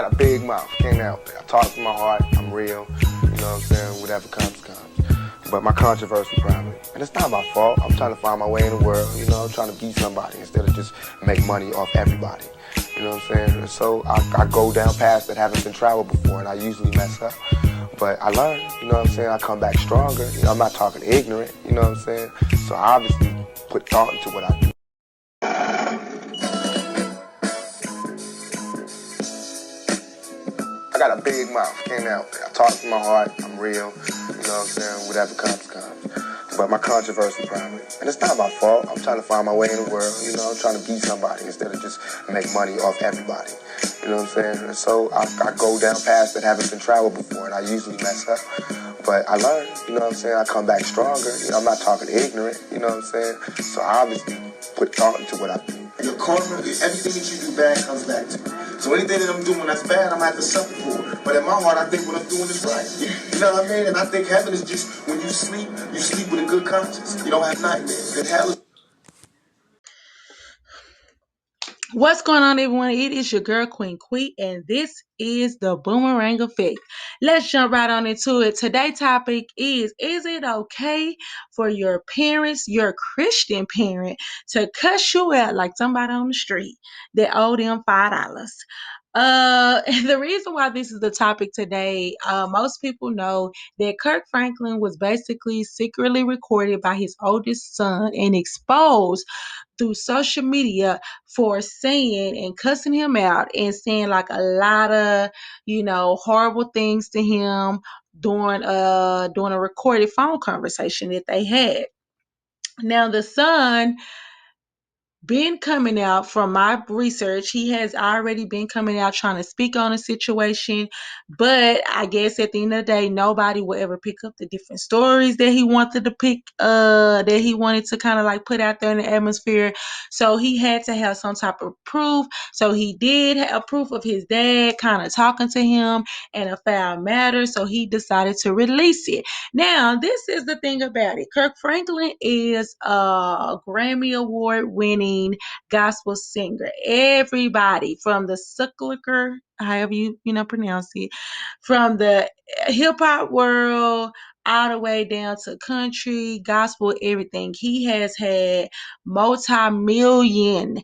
Got a big mouth, can't help it. I talk from my heart, I'm real, you know what I'm saying? Whatever comes, comes. But my controversy probably. And it's not my fault. I'm trying to find my way in the world, you know, I'm trying to be somebody instead of just make money off everybody. You know what I'm saying? So I go down paths that haven't been traveled before, and I usually mess up. But I learn, you know what I'm saying? I come back stronger. You know, I'm not talking ignorant, you know what I'm saying? So I obviously put thought into what I do. I got a big mouth, can't help it. I talk from my heart, I'm real, you know what I'm saying? Whatever comes, comes. But my controversy probably. And it's not my fault. I'm trying to find my way in the world, you know, I'm trying to be somebody instead of just make money off everybody. You know what I'm saying? So I go down paths that haven't been traveled before, and I usually mess up. But I learn, you know what I'm saying? I come back stronger. You know, I'm not talking ignorant, you know what I'm saying? So I obviously put thought into what I do. Your karma, everything that you do bad comes back to you. So anything that I'm doing that's bad, I'm gonna have to suffer for it. But in my heart, I think what I'm doing is right. You know what I mean? And I think heaven is just when you sleep with a good conscience. You don't have nightmares. And hell is. What's going on, everyone? It is your girl, Queen Quee, and this is the Boomerang Effect. Let's jump right on into it. Today's topic is it okay for your parents, your Christian parent, to cuss you out like somebody on the street that owe them $5? The reason why this is the topic today, most people know that Kirk Franklin was basically secretly recorded by his oldest son and exposed through social media for saying and cussing him out and saying like a lot of, horrible things to him during a recorded phone conversation that they had. Now the son been coming out from my research. He has already been coming out trying to speak on a situation, but I guess at the end of the day, nobody will ever pick up the different stories that he wanted to that he wanted to kind of like put out there in the atmosphere. So he had to have some type of proof. So he did have proof of his dad kind of talking to him and a foul matter. So he decided to release it. Now, this is the thing about it. Kirk Franklin is a Grammy Award winning gospel singer. Everybody from the sucklicker, however you pronounce it, from the hip hop world all the way down to country, gospel, everything. He has had multi-million,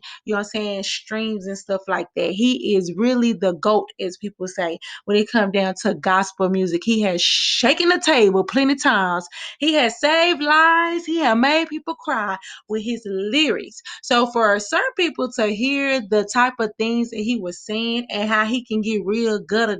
streams and stuff like that. He is really the GOAT, as people say, when it comes down to gospel music. He has shaken the table plenty of times. He has saved lives. He has made people cry with his lyrics. So for certain people to hear the type of things that he was saying and how he can get real gutter,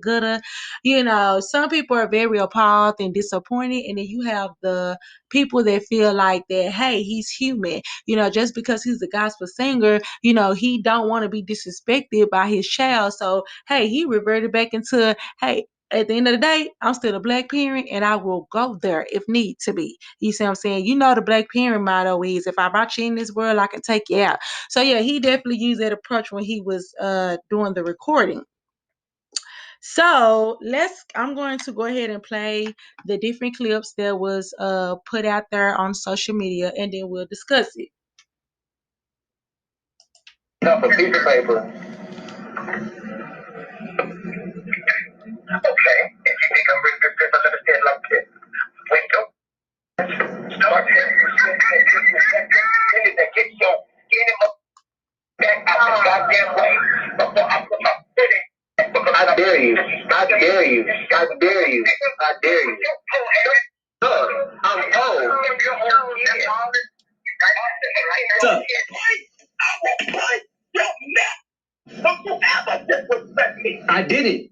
some people are very appalled and disappointed. And then you have the people that feel like that, hey, he's human. Just because he's a gospel singer, he don't want to be disrespected by his child. So, hey, he reverted back into, hey, at the end of the day, I'm still a black parent and I will go there if need to be. You see what I'm saying? The black parent motto is, if I brought you in this world, I can take you out. So yeah, he definitely used that approach when he was doing the recording. So I'm going to go ahead and play the different clips that was put out there on social media, and then we'll discuss it. Up a piece of paper. Okay, if you think I'm bringing this up, understand like this. When you start to get your back out the goddamn way before I put my foot in. Because I dare you. I dare you. I dare you. I dare you. Look, I'm old. Look. Don't you ever disrespect me. I did it.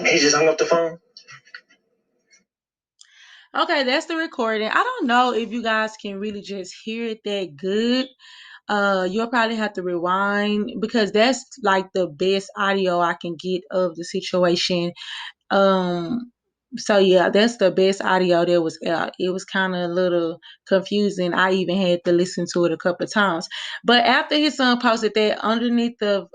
He just hung up the phone. Okay, that's the recording. I don't know if you guys can really just hear it that good. You'll probably have to rewind because that's like the best audio I can get of the situation. So yeah, that's the best audio that was out. It was kind of a little confusing. I even had to listen to it a couple of times. But after his son posted that underneath the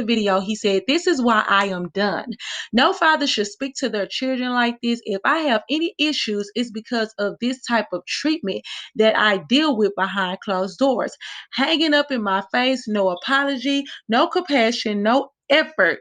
video, he said, "This is why I am done. No father should speak to their children like this. If I have any issues, it's because of this type of treatment that I deal with behind closed doors. Hanging up in my face, no apology, no compassion, no effort.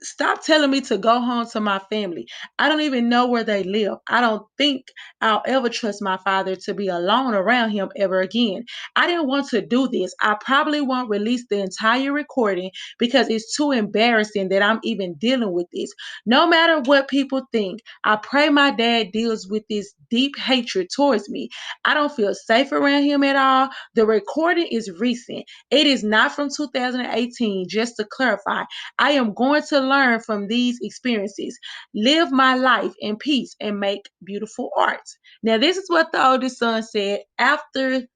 Stop telling me to go home to my family. I don't even know where they live. I don't think I'll ever trust my father to be alone around him ever again. I didn't want to do this. I probably won't release the entire recording because it's too embarrassing that I'm even dealing with this. No matter what people think, I pray my dad deals with this deep hatred towards me. I don't feel safe around him at all. The recording is recent. It is not from 2018, just to clarify. I am going to learn from these experiences, live my life in peace, and make beautiful art." Now, this is what the oldest son said after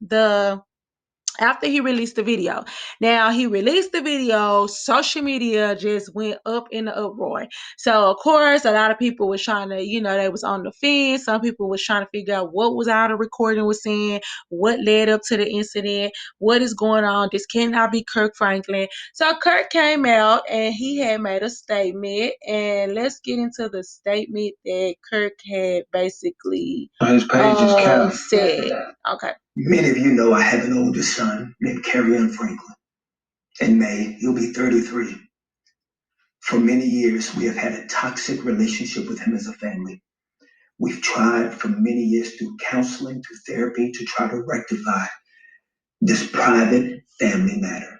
he released the video. Now, he released the video, social media just went up in the uproar. So, of course, a lot of people was trying to, they was on the fence. Some people was trying to figure out what was out of recording was saying, what led up to the incident, what is going on. This cannot be Kirk Franklin. So, Kirk came out and he had made a statement. And let's get into the statement that Kirk had basically His page is capped. said. Okay. Many of you know I have an older son named Carrion Franklin. In May, he'll be 33. For many years, we have had a toxic relationship with him as a family. We've tried for many years through counseling, through therapy, to try to rectify this private family matter.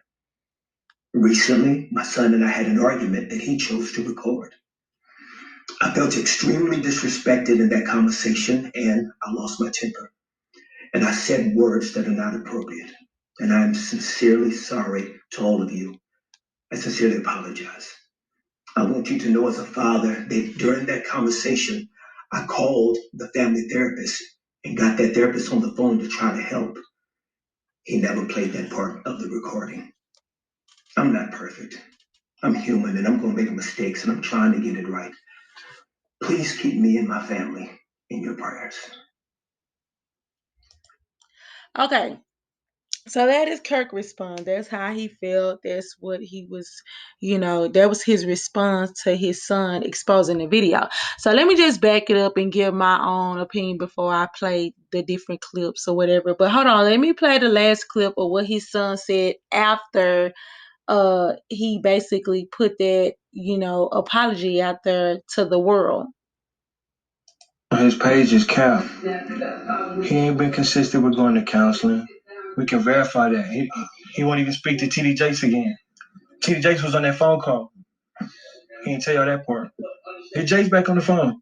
Recently, my son and I had an argument that he chose to record. I felt extremely disrespected in that conversation, and I lost my temper. And I said words that are not appropriate. And I am sincerely sorry to all of you. I sincerely apologize. I want you to know as a father that during that conversation, I called the family therapist and got that therapist on the phone to try to help. He never played that part of the recording. I'm not perfect. I'm human and I'm going to make mistakes and I'm trying to get it right. Please keep me and my family in your prayers. Okay. So that is Kirk response. That's how he felt. That's what he was, that was his response to his son exposing the video. So let me just back it up and give my own opinion before I play the different clips or whatever. But hold on, let me play the last clip of what his son said after he basically put that, apology out there to the world. His page is capped. He ain't been consistent with going to counseling. We can verify that. He won't even speak to TD Jakes again. TD Jakes was on that phone call. He didn't tell y'all that part. Hey, Jakes back on the phone.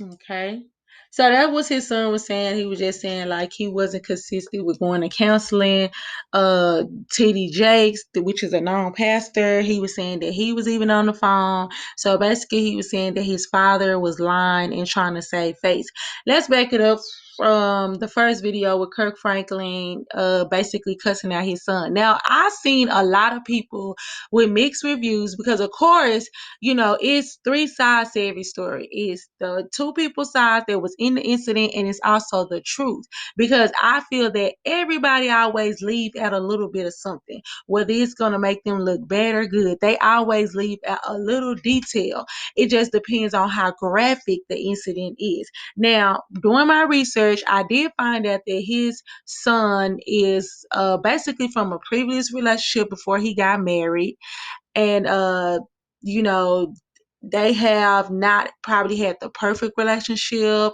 Okay. So that was his son was saying. He was just saying like he wasn't consistent with going to counseling. TD Jakes, which is a known pastor, he was saying that he was even on the phone. So basically he was saying that his father was lying and trying to save face. Let's back it up from the first video with Kirk Franklin basically cussing out his son. Now I've seen a lot of people with mixed reviews because of course it's three sides to every story. It's the two people side that was in the incident, and it's also the truth. Because I feel that everybody always leave out a little bit of something, whether it's gonna make them look bad or good. They always leave out a little detail. It just depends on how graphic the incident is. Now, doing my research, I did find out that his son is basically from a previous relationship before he got married, and you know they have not probably had the perfect relationship,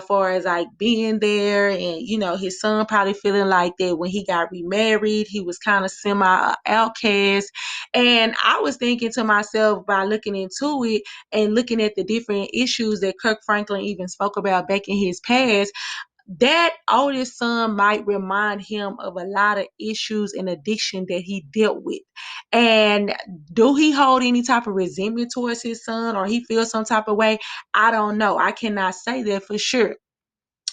far as like being there, and his son probably feeling like that when he got remarried he was kind of semi outcast. And I was thinking to myself by looking into it and looking at the different issues that Kirk Franklin even spoke about back in his past, that oldest son might remind him of a lot of issues and addiction that he dealt with. And do he hold any type of resentment towards his son, or he feels some type of way? I don't know. I cannot say that for sure.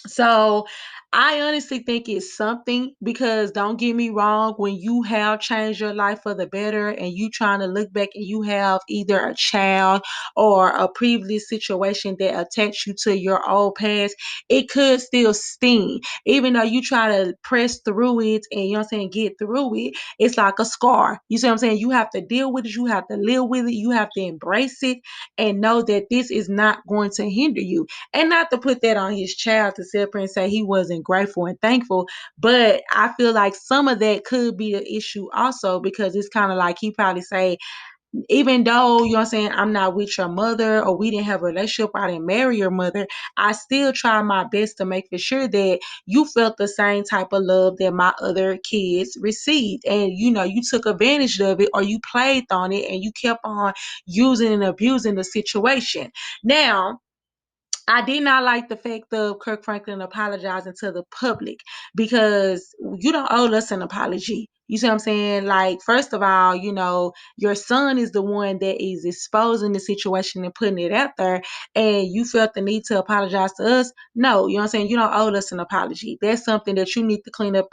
So I honestly think it's something, because don't get me wrong, when you have changed your life for the better and you trying to look back and you have either a child or a previous situation that attached you to your old past, it could still sting. Even though you try to press through it and, you know what I'm saying, get through it, it's like a scar. You see what I'm saying? You have to deal with it, you have to live with it, you have to embrace it and know that this is not going to hinder you. And not to put that on his child to sit up and say he wasn't grateful and thankful, but I feel like some of that could be the issue also, because it's kind of like he probably say, even though, you know what I'm saying, I'm not with your mother or we didn't have a relationship, I didn't marry your mother, I still try my best to make for sure that you felt the same type of love that my other kids received. And, you took advantage of it, or you played on it, and you kept on using and abusing the situation. Now, I did not like the fact of Kirk Franklin apologizing to the public, because you don't owe us an apology. You see what I'm saying? Like, first of all, your son is the one that is exposing the situation and putting it out there, and you felt the need to apologize to us. No, you know what I'm saying? You don't owe us an apology. That's something that you need to clean up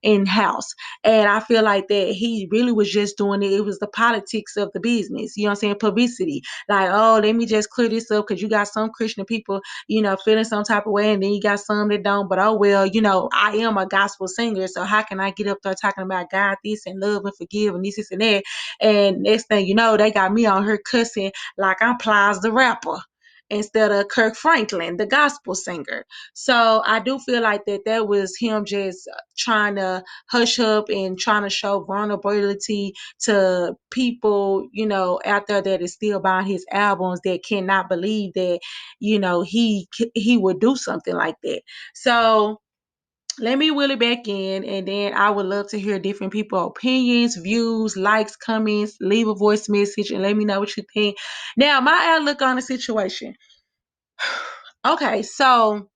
in house. And I feel like that he really was just doing it. It was the politics of the business. You know what I'm saying? Publicity. Like, oh, let me just clear this up, because you got some Christian people, feeling some type of way, and then you got some that don't. But oh well, I am a gospel singer, so how can I get up there talking about God this and love and forgive and this and that? And next thing you know, they got me on here cussing like I'm Plies the rapper instead of Kirk Franklin, the gospel singer. So I do feel like that was him just trying to hush up and trying to show vulnerability to people, out there that is still buying his albums, that cannot believe that, he would do something like that. So let me wheel it back in, and then I would love to hear different people's opinions, views, likes, comments. Leave a voice message and let me know what you think. Now, my outlook on the situation. Okay, so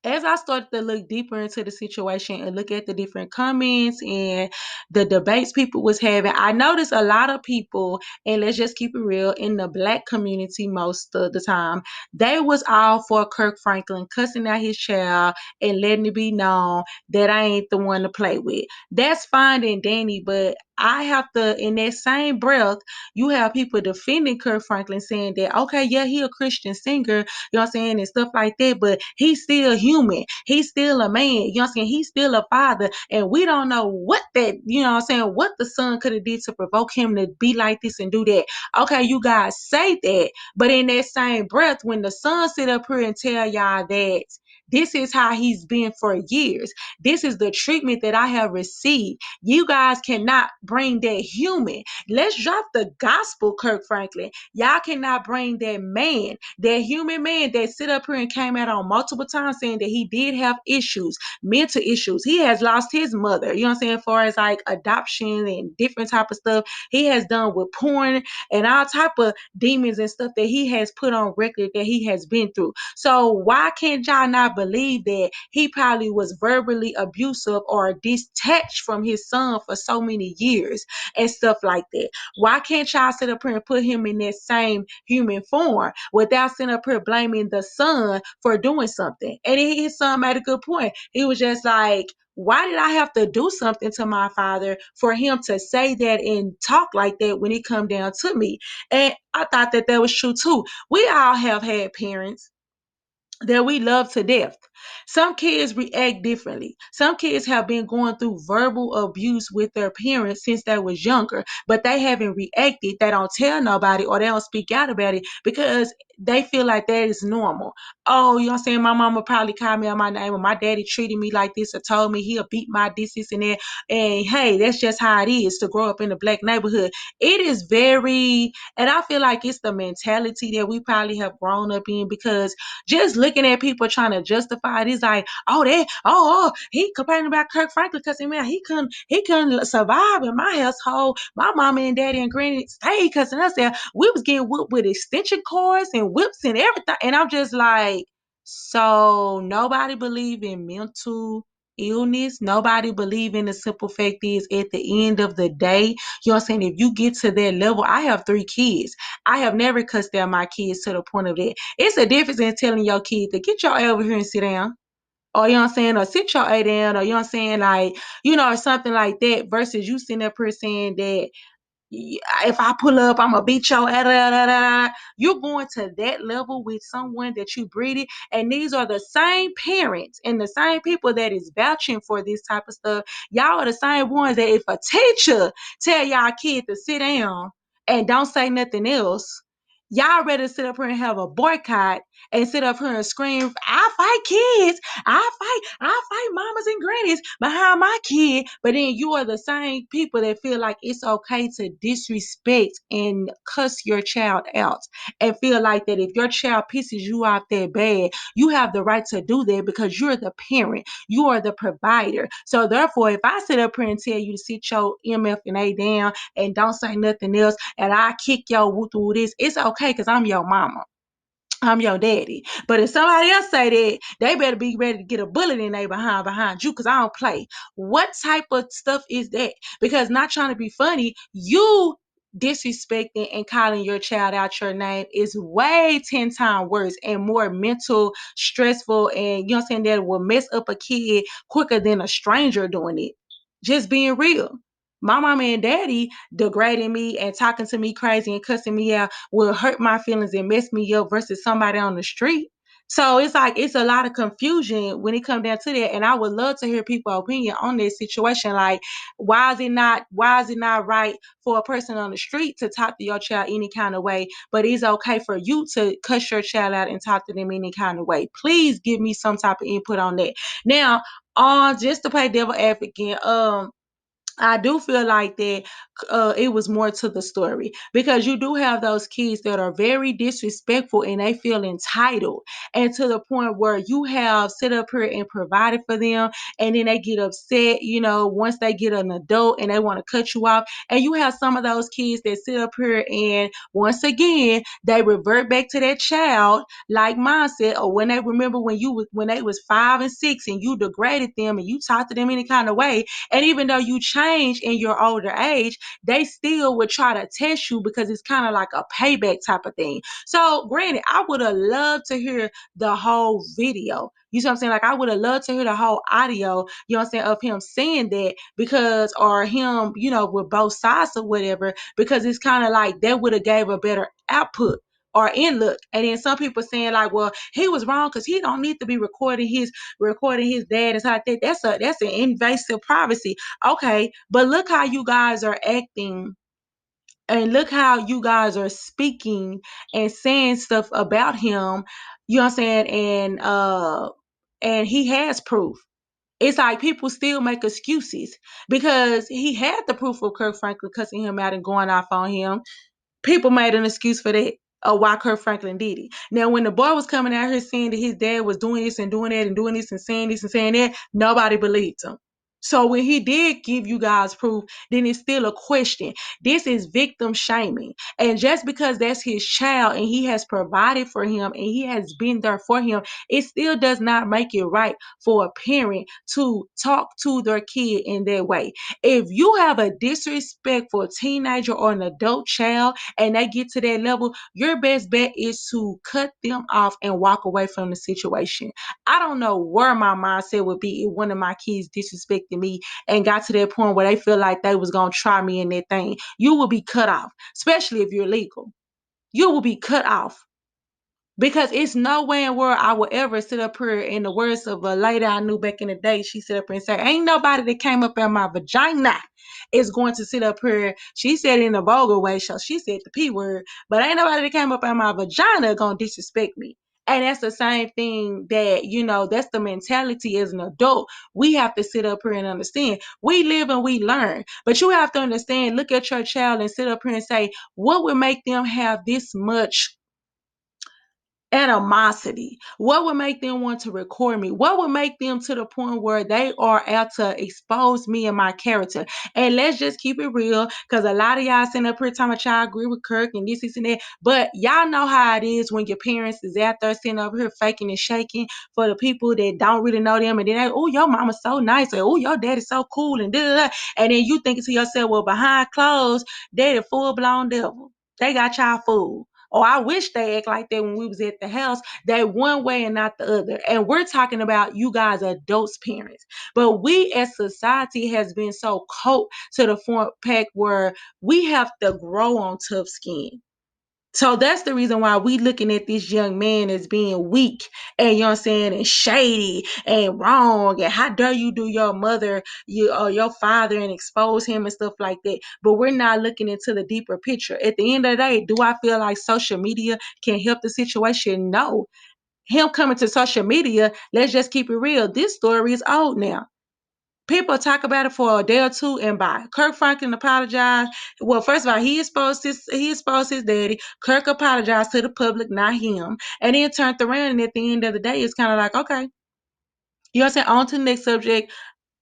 as I started to look deeper into the situation and look at the different comments and the debates people was having, I noticed a lot of people, and let's just keep it real, in the Black community most of the time, they was all for Kirk Franklin cussing out his child and letting it be known that I ain't the one to play with. That's fine and dandy, but I have to, in that same breath, you have people defending Kirk Franklin, saying that, okay, yeah, he a Christian singer, you know what I'm saying, and stuff like that, but he's still human. He's still a man, you know what I'm saying? He's still a father, and we don't know what that, you know what I'm saying, what the son could have did to provoke him to be like this and do that. Okay, you guys say that, but in that same breath, when the son sit up here and tell y'all that this is how he's been for years, this is the treatment that I have received, you guys cannot bring that human. Let's drop the gospel, Kirk Franklin. Y'all cannot bring that man, that human man that sit up here and came out on multiple times saying that he did have issues, mental issues. He has lost his mother, you know what I'm saying, as far as like adoption and different type of stuff. He has done with porn and all type of demons and stuff that he has put on record that he has been through. So why can't y'all not believe that he probably was verbally abusive or detached from his son for so many years and stuff like that? Why can't y'all sit up here and put him in that same human form without sitting up here blaming the son for doing something? And his son made a good point. He was just like, why did I have to do something to my father for him to say that and talk like that when it come down to me? And I thought that was true too. We all have had parents that we love to death. Some kids react differently. Some kids have been going through verbal abuse with their parents since they was younger, but they haven't reacted. They don't tell nobody, or they don't speak out about it because they feel like that is normal. Oh, you know what I'm saying? My mama probably called me on my name, or my daddy treated me like this, or told me he'll beat my this and that. And hey, that's just how it is to grow up in a Black neighborhood. It is very, and I feel like it's the mentality that we probably have grown up in, because just looking at people trying to justify it, it's like, he complaining about Kirk Franklin because man, he couldn't survive in my household. My mama and daddy and granny stayed cussing us out. We was getting whipped with extension cords and whips and everything. And I'm just like, so nobody believe in mental illness. Nobody believe in the simple fact is, at the end of the day, you know what I'm saying, if you get to that level, I have 3 kids. I have never cussed out my kids to the point of that. It's a difference in telling your kid to get your over here and sit down. or you know what I'm saying, or sit your A down, or you know what I'm saying, like, or something like that, versus you sitting up here saying that if I pull up, I'm gonna beat your You're going to that level with someone that you breeded, and these are the same parents and the same people that is vouching for this type of stuff. Y'all are the same ones that if a teacher tell y'all kid to sit down and don't say nothing else, y'all rather sit up here and have a boycott and sit up here and scream, I fight kids, I fight mamas and grannies behind my kid. But then you are the same people that feel like it's okay to disrespect and cuss your child out, and feel like that if your child pisses you off that bad, you have the right to do that because you're the parent, you are the provider. So therefore, if I sit up here and tell you to sit your MF and A down and don't say nothing else, and I kick your woo through this, it's okay because I'm your mama. I'm your daddy. But if somebody else say that, they better be ready to get a bullet in their behind you, because I don't play. What type of stuff is that? Because not trying to be funny, you disrespecting and calling your child out your name is way 10 times worse and more mental, stressful, and you know what I'm saying, that will mess up a kid quicker than a stranger doing it. Just being real. My mama and daddy degrading me and talking to me crazy and cussing me out will hurt my feelings and mess me up versus somebody on the street. So it's like it's a lot of confusion when it comes down to that. And I would love to hear people's opinion on this situation. Like, why is it not right for a person on the street to talk to your child any kind of way, but it's okay for you to cuss your child out and talk to them any kind of way? Please give me some type of input on that. Now, just to play devil advocate, I do feel like that it was more to the story, because you do have those kids that are very disrespectful and they feel entitled, and to the point where you have sit up here and provided for them, and then they get upset, once they get an adult and they want to cut you off. And you have some of those kids that sit up here and once again they revert back to that child like mindset, or when they remember when they was 5 and 6 and you degraded them and you talked to them any kind of way, and even though you change in your older age, they still would try to test you because it's kind of like a payback type of thing. So, granted, I would have loved to hear the whole video. You see what I'm saying? Like, I would have loved to hear the whole audio, you know what I'm saying, of him saying that, because, or him, with both sides or whatever, because it's kind of like that would have gave a better output or inlook. And then some people saying like, well, he was wrong because he don't need to be recording his dad and stuff like that. That's an invasive privacy. Okay, but look how you guys are acting, and look how you guys are speaking and saying stuff about him. You know what I'm saying? And he has proof. It's like people still make excuses because he had the proof of Kirk Franklin cussing him out and going off on him. People made an excuse for that, why Kirk Franklin did it. Now, when the boy was coming out here saying that his dad was doing this and doing that and doing this and saying this and saying that, nobody believed him. So when he did give you guys proof, then it's still a question. This is victim shaming. And just because that's his child and he has provided for him and he has been there for him, it still does not make it right for a parent to talk to their kid in that way. If you have a disrespectful teenager or an adult child and they get to that level, your best bet is to cut them off and walk away from the situation. I don't know where my mindset would be if one of my kids disrespected me and got to that point where they feel like they was going to try me in that thing. You will be cut off, especially if you're legal. You will be cut off. Because it's no way in world I would ever sit up here, in the words of a lady I knew back in the day, she sit up here and say, ain't nobody that came up in my vagina is going to sit up here. She said it in a vulgar way, so she said the P word, but ain't nobody that came up in my vagina going to disrespect me. And that's the same thing that, that's the mentality as an adult. We have to sit up here and understand. We live and we learn. But you have to understand, look at your child and sit up here and say, what would make them have this much animosity? What would make them want to record me? What would make them to the point where they are out to expose me and my character? And let's just keep it real, because a lot of y'all sitting up here talking about y'all agree with Kirk and this and that, but y'all know how it is when your parents is out there sitting up here faking and shaking for the people that don't really know them, and then oh, your mama's so nice, or oh, your daddy's so cool, and and then you thinking to yourself, well, behind closed, they the full blown devil. They got y'all fooled. or I wish they act like that when we was at the house. They one way and not the other. And we're talking about you guys adults, parents. But we as society has been so cold to the fact where we have to grow on tough skin. So that's the reason why we looking at this young man as being weak and, you know what I'm saying, and shady and wrong, and how dare you do your mother, your father, and expose him and stuff like that. But we're not looking into the deeper picture. At the end of the day, do I feel like social media can help the situation? No. Him coming to social media, let's just keep it real. This story is old now. People talk about it for a day or two and bye. Kirk Franklin apologized. Well, first of all, he exposed his daddy. Kirk apologized to the public, not him. And then turned around, and at the end of the day, it's kind of like, okay, you know what I'm saying? On to the next subject.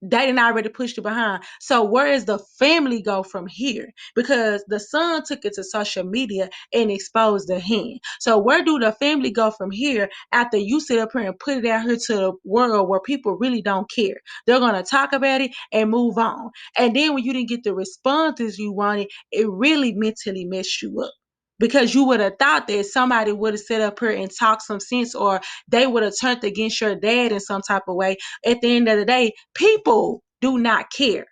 They didn't already push it behind. So where does the family go from here? Because the son took it to social media and exposed the hen. So where do the family go from here after you sit up here and put it out here to the world where people really don't care? They're gonna talk about it and move on. And then when you didn't get the responses you wanted, it really mentally messed you up. Because you would have thought that somebody would have set up here and talked some sense, or they would have turned against your dad in some type of way. At the end of the day, people do not care.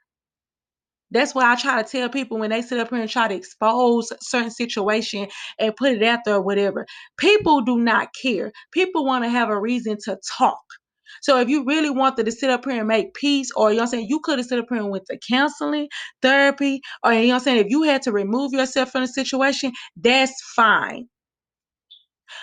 That's why I try to tell people when they sit up here and try to expose certain situation and put it out there or whatever. People do not care. People want to have a reason to talk. So if you really wanted to sit up here and make peace, or you know what I'm saying, you could have sit up here and went to counseling, therapy, or you know what I'm saying, if you had to remove yourself from the situation, that's fine.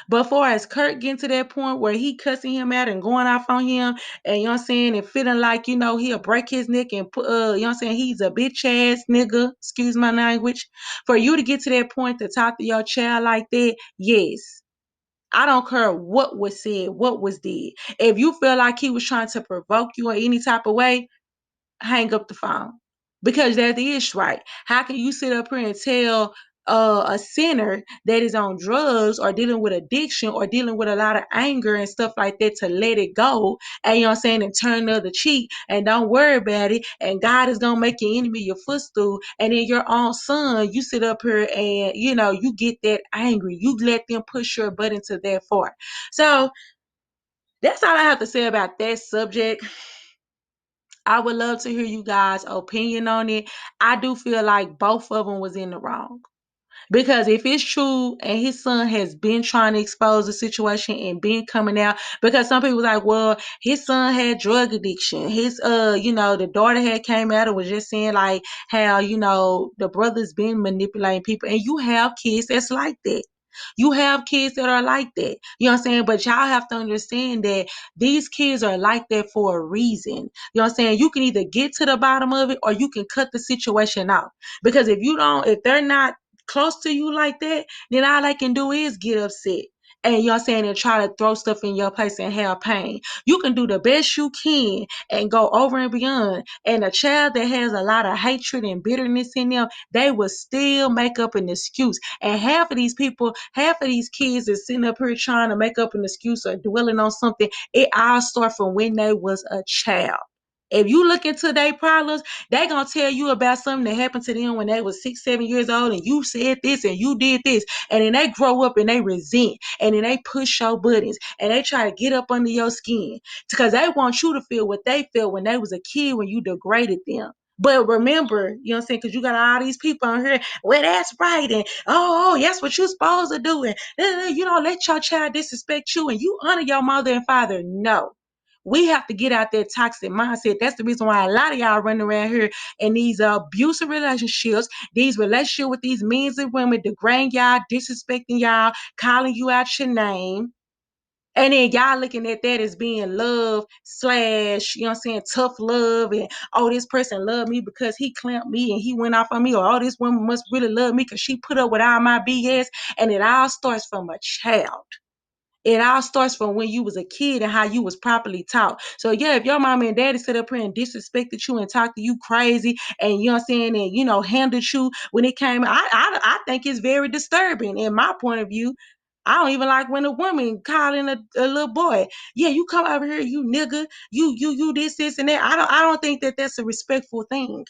But far as Kurt getting to that point where he cussing him out and going off on him, and you know what I'm saying, and feeling like, he'll break his neck and put, you know what I'm saying, he's a bitch ass nigga, excuse my language. For you to get to that point to talk to your child like that, yes. I don't care what was said, what was did. If you feel like he was trying to provoke you in any type of way, hang up the phone. Because that is right. How can you sit up here and tell a sinner that is on drugs or dealing with addiction or dealing with a lot of anger and stuff like that to let it go, and you know what I'm saying, and turn the other cheek and don't worry about it, and God is gonna make your enemy your footstool, and then your own son, you sit up here and you get that angry. You let them push your button to that far. So that's all I have to say about that subject. I would love to hear you guys' opinion on it. I do feel like both of them was in the wrong. Because if it's true and his son has been trying to expose the situation and been coming out, because some people was like, well, his son had drug addiction. His the daughter had came out and was just saying like how, the brother's been manipulating people, and you have kids that's like that. You have kids that are like that. You know what I'm saying? But y'all have to understand that these kids are like that for a reason. You know what I'm saying? You can either get to the bottom of it or you can cut the situation out. Because if they're not close to you like that, then all they can do is get upset. And you know what I'm saying, and try to throw stuff in your place and have pain. You can do the best you can and go over and beyond. And a child that has a lot of hatred and bitterness in them, they will still make up an excuse. And half of these kids is sitting up here trying to make up an excuse or dwelling on something. It all started from when they was a child. If you look into their problems, they gonna tell you about something that happened to them when they was 6, 7 years old, and you said this and you did this, and then they grow up and they resent, and then they push your buttons, and they try to get up under your skin because they want you to feel what they felt when they was a kid when you degraded them. But remember, you know what I'm saying, because you got all these people on here, well, that's right, and that's what you're supposed to do, and you don't let your child disrespect you, and you honor your mother and father. No. We have to get out that toxic mindset. That's the reason why a lot of y'all running around here in these abusive relationships, these relationships with these men and women, degrading y'all, disrespecting y'all, calling you out your name. And then y'all looking at that as being love slash, you know what I'm saying, tough love. And, this person loved me because he clamped me and he went off on me. Or, this woman must really love me because she put up with all my BS. And it all starts from a child. It all starts from when you was a kid and how you was properly taught. So yeah, if your mama and daddy sit up here and disrespected you and talked to you crazy, and you know what I'm saying, and handled you when it came, I think it's very disturbing in my point of view. I don't even like when a woman calling a little boy, yeah, you come over here, you nigga, you this and that. I don't think that that's a respectful thing.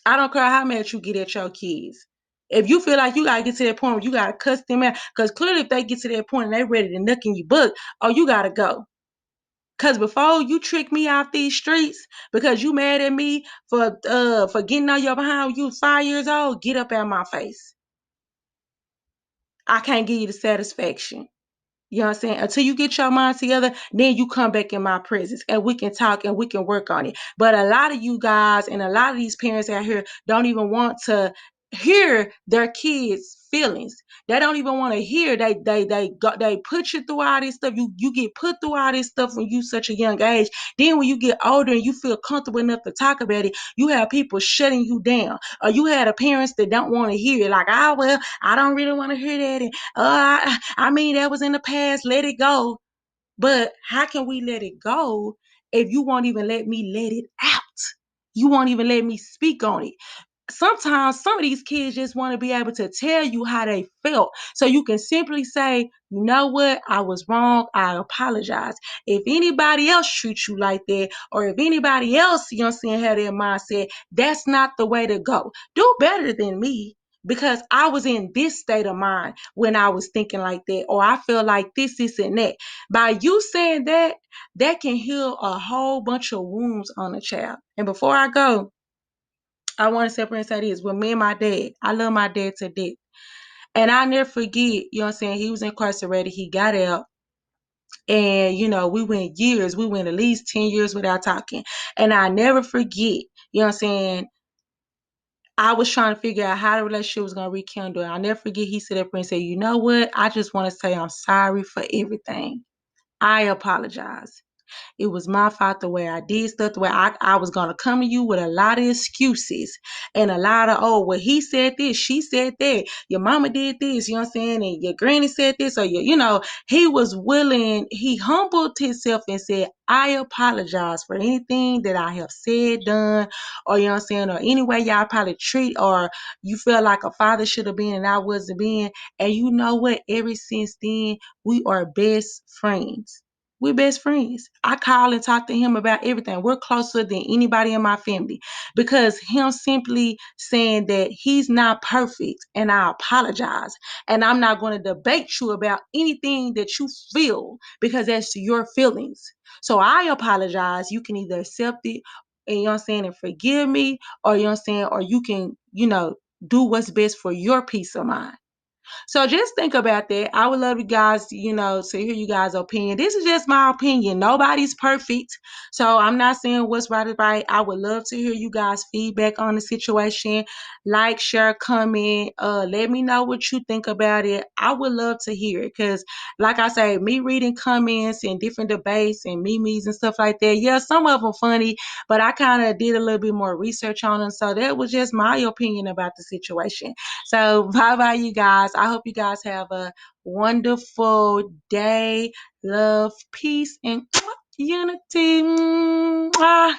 I don't care how much you get at your kids. If you feel like you gotta get to that point where you gotta cuss them out, because clearly if they get to that point and they ready to nuck in your book, oh, you gotta go. Cause before you trick me off these streets because you mad at me for getting on your behind when you was 5 years old, get up out my face. I can't give you the satisfaction. You know what I'm saying? Until you get your mind together, then you come back in my presence and we can talk and we can work on it. But a lot of you guys and a lot of these parents out here don't even want to hear their kids' feelings. They don't even want to hear. They put you through all this stuff. You get put through all this stuff when you such a young age. Then when you get older and you feel comfortable enough to talk about it, you have people shutting you down. Or you had a parents that don't want to hear it. Like, oh well, I don't really want to hear that. And I mean, that was in the past. Let it go. But how can we let it go if you won't even let me let it out? You won't even let me speak on it. Sometimes some of these kids just want to be able to tell you how they felt. So you can simply say, you know what, I was wrong. I apologize. If anybody else treats you like that, or if anybody else, you know what I'm saying, had their mindset, that's not the way to go. Do better than me. Because I was in this state of mind when I was thinking like that, or I feel like this, and that. By you saying that, that can heal a whole bunch of wounds on a child. And before I go, I want to separate and say this. With me and my dad, I love my dad to death. And I never forget, you know what I'm saying? He was incarcerated. He got out. And, you know, we went years. We went at least 10 years without talking. And I never forget, you know what I'm saying? I was trying to figure out how the relationship was going to rekindle. I never forget he stood up and said, you know what? I just want to say I'm sorry for everything. I apologize. It was my fault the way I did stuff, the way I was going to come to you with a lot of excuses and a lot of, oh, well, he said this, she said that, your mama did this, you know what I'm saying, and your granny said this, or you know, he was willing, he humbled himself and said, I apologize for anything that I have said, done, or you know what I'm saying, or any way y'all probably treat, or you feel like a father should have been and I wasn't being. And you know what? Ever since then, we are best friends. We're best friends. I call and talk to him about everything. We're closer than anybody in my family because him simply saying that he's not perfect and I apologize. And I'm not going to debate you about anything that you feel because that's your feelings. So I apologize. You can either accept it and you know what I'm saying and forgive me, or you know what I'm saying, or you can, you know, do what's best for your peace of mind. So just think about that. I would love you guys, you know, to hear you guys' opinion. This is just my opinion. Nobody's perfect. So I'm not saying what's right is right. I would love to hear you guys' feedback on the situation. Like, share, comment. Let me know what you think about it. I would love to hear it. Because like I say, me reading comments and different debates and memes and stuff like that. Yeah, some of them funny, but I kind of did a little bit more research on them. So that was just my opinion about the situation. So bye-bye, you guys. I hope you guys have a wonderful day. Love, peace, and unity. Mwah.